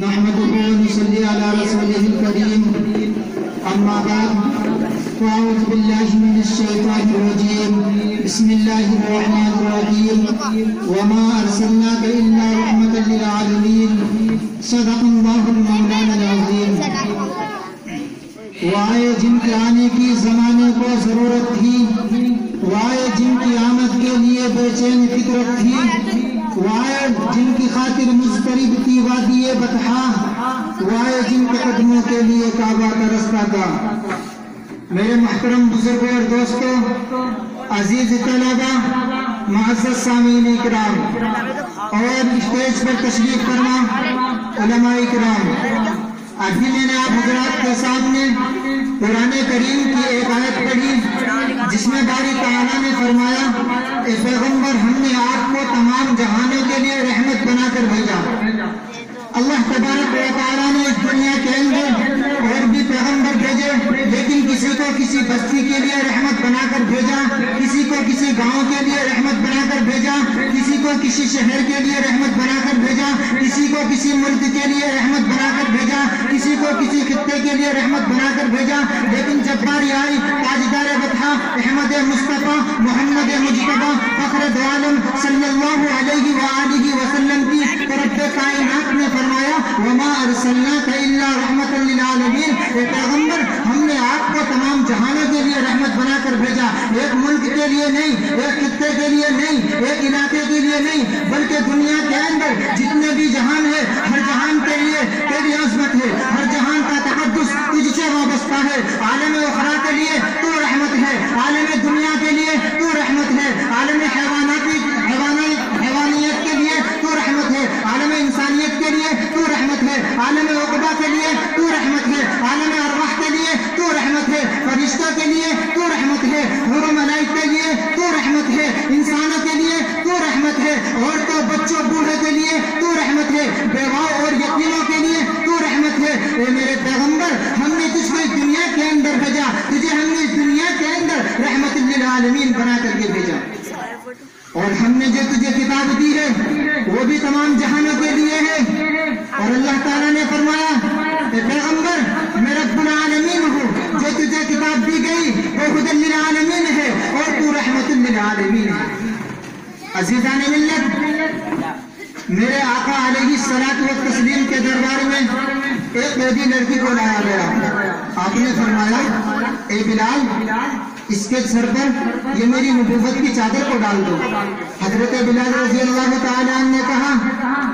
نحمده ونصلي على رسوله الكريم أما بعد فأعوذ بالله من الشيطان الرجيم بسم الله الرحمن الرحيم وما أرسلناك إلا رحمة للعالمين صدق الله المولانا العظيم وآئے جن کے آنے کی زمانے کو ضرورت تھی، وآئے جن کی آمد کے لیے بے چین فطرت تھی، وآئے جن کی خاطر مضطرب تھی وادی بطحا، وآئے جن کے قدموں کے لیے کعبہ کا رستہ تھا۔ میرے محترم بزرگوں اور دوستوں، عزیز طلبہ، معزز سامعین اکرام اور اسٹیج پر تشریف فرما علماء اکرام، ابھی میں نے آپ حضرات کے سامنے قرآن کریم کی ایک آیت پڑھی جس میں باری تعالیٰ نے فرمایا، اے پیغمبر ہم نے آپ کو تمام جہانوں کے لیے رحمت بنا کر بھیجا۔ اللہ تبارک و تعالیٰ نے اس دنیا کے اندر اور بھی پیغمبر بھیجے، لیکن کسی کو کسی بستی کے لیے رحمت بنا کر بھیجا، کسی کو کسی گاؤں کے لیے رحمت بنا کر بھیجا، کسی کو کسی شہر کے لیے رحمت بنا کر بھیجا، کسی کو کسی ملک کے لیے رحمت بنا کر بھیجا، کسی کو کسی خطے کے لیے رحمت بنا کر بھیجا۔ لیکن جب باری آئی تاجدار بطحا احمد مصطفیٰ محمد مجتبیٰ فخر دو عالم صلی اللہ علیہ وآلہ وسلم کی رب کائنات نے فرمایا، وما ارسلناک الا رحمت للعالمین، اے پیغمبر ہم نے آپ کو تمام جہانوں کے لیے رحمت بنا کر بھیجا، ایک ملک کے لیے نہیں، ایک خطے کے لیے نہیں، ایک علاقے کے لیے نہیں، بلکہ دنیا کے اندر جتنے بھی جہان ہے ہر جہان کے لیے تیری عظمت ہے، ہر جہان کا تقدس تجھ سے وابستہ ہے۔ عالم اخرى کے لیے تو رحمت ہے، عالم دنیا کے لیے تو رحمت ہے، عالم حیوانیت کے لیے تو رحمت ہے، عالم انسانیت کے لیے تو رحمت ہے، عالم عقبہ کے لیے تو رحمت ہے، عالم ارواح کے لیے تو رحمت ہے، فرشتوں کے لیے تو رحمت ہے، حور و ملائک کے لیے تو رحمت ہے، انسانوں کے لیے تو رحمت ہے، عورتوں بچوں بوڑھے کے لیے تو رحمت ہے، بیواؤں اور یتیموں کے لیے تو رحمت ہے۔ اے میرے پیغمبر ہم نے تجھ کو اس دنیا کے اندر بھیجا، تجھے ہم نے اس دنیا کے اندر رحمت للعالمین بنا کر کے بھیجا، اور ہم نے جو تجھے کتاب دی ہے وہ بھی تمام جہانوں کے لیے ہے۔ اور اللہ تعالیٰ نے فرمایا، اے پیغمبر میں رب العالمین ہوں، جو تجھے کتاب دی گئی وہ ہدی للعالمین ہے اور تو رحمت للعالمین ہے۔ عزیزان ملت، میرے آقا علیہ الصلاۃ والتسلیم کے دربار میں ایک قیدی لڑکی کو لایا گیا۔ آپ نے فرمایا، اے بلال اس کے سر پر یہ میری نبوت کی چادر کو ڈال دو۔ حضرت بلال رضی اللہ تعالیٰ عنہ نے کہا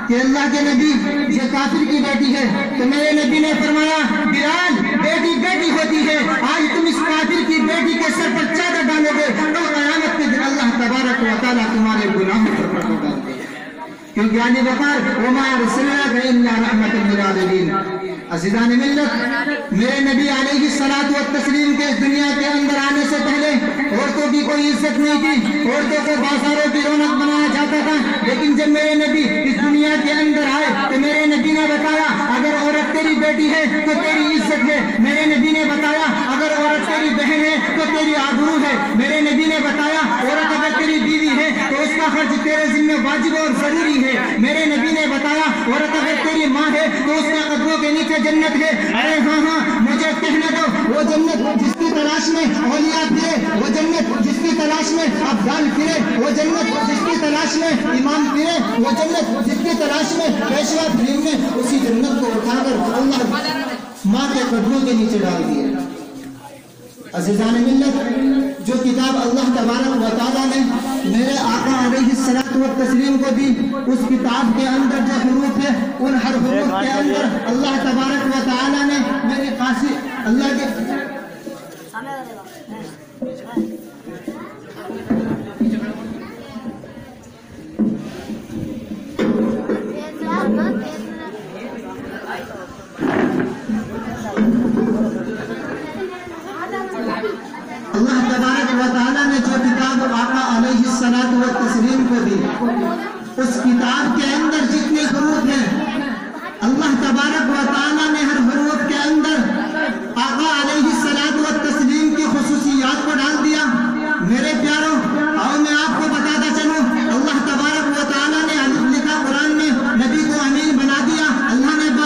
کہ اللہ کے نبی یہ کافر کی بیٹی ہے، تو میرے نبی نے فرمایا، بلال بیٹی بیٹی ہوتی ہے، آج تم اس کافر کی بیٹی کے سر پر چادر ڈالو گے تو قیامت کے دن اللہ تبارک و تعالیٰ تمہارے گناہوں پر پردہ ڈال دے گا، کیونکہ علی وقار وما ارسلناک الا رحمت للعالمین۔ عزیزان ملت، میرے نبی علیہ الصلاۃ والتسلیم کے اس دنیا کے اندر آنے سے پہلے عورتوں کی کوئی عزت نہیں تھی، عورتوں کو بازاروں کی رونق بنایا جاتا تھا، لیکن جب میرے نبی اس دنیا کے اندر آئے تو میرے نبی نے بتایا، اگر عورت تیری بیٹی ہے تو تیری عزت ہے۔ میرے نبی نے بتایا، اگر عورت تیری بہن ہے تو تیری آبرو ہے۔ میرے نبی نے بتایا، عورت اگر تیری بیوی ہے تو اس کا خرچ تیرے ذمہ واجب اور ضروری ہے۔ میرے نبی نے بتایا، عورت اگر تیری ماں ہے تو اس کے قدموں کے نیچے جنت ہے۔ ارے ہاں مجھے کہنے دو، وہ جنت جس کی تلاش میں اولیاء پھرے، وہ جنت جس کی تلاش میں ابدال پھرے، وہ جنت جس کی تلاش میں امام پھرے، وہ جنت جس کی تلاش میں پیشوا پھرے، نے اسی جنت کو اٹھا کر اللہ ماں کے قدموں کے نیچے ڈال دیا۔ عزیزان ملت، جو کتاب اللہ تبارک و تعالیٰ نے میرے آقا علیہ الصلاۃ والتسلیم کو دی، اس کتاب کے اندر جو حروف ہے ان ہر حروف کے اندر اللہ تبارک و تعالیٰ نے میری خاصی اللہ کے اللہ تبارک و تعالیٰ نے جو کتاب آقا علیہ الصلاۃ والتسلیم کو دی، اس کتاب کے اندر جتنے حروف ہیں اللہ تبارک و تعالیٰ نے ہر حروف کے اندر آقا علیہ الصلاۃ والتسلیم کی خصوصیات کو ڈال دیا۔ میرے پیاروں، اور میں آپ کو بتاتا چلوں، اللہ تبارک و تعالیٰ نے الف لکھا قرآن میں، نبی کو امین بنا دیا، اللہ نے با